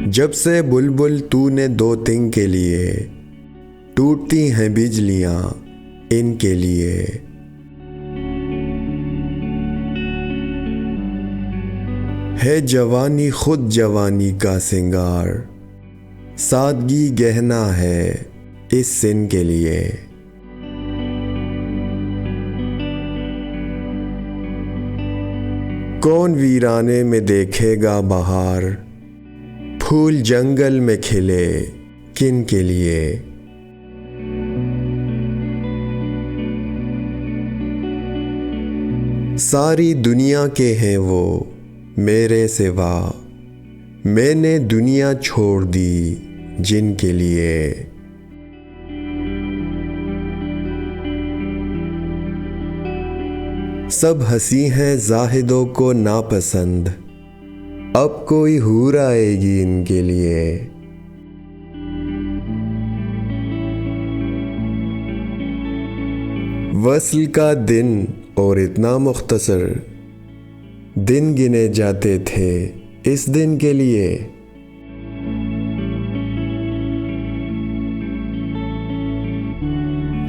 जब से बुलबुल तूने दो तिंग के लिए, टूटती हैं बिजलियां इनके लिए। है जवानी खुद जवानी का सिंगार, सादगी गहना है इस सिन के लिए। कौन वीराने में देखेगा बहार, फूल जंगल में खिले किन के लिए। सारी दुनिया के हैं वो मेरे सिवा, मैंने दुनिया छोड़ दी जिनके लिए। सब हंसी हैं जाहिदों को नापसंद, अब कोई हूर आएगी इनके लिए। वस्ल का दिन और इतना मुख्तसर, दिन गिने जाते थे इस दिन के लिए।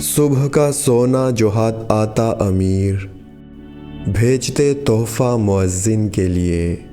सुबह का सोना जो हाथ आता अमीर, भेजते तोहफा मुअज्जिन के लिए।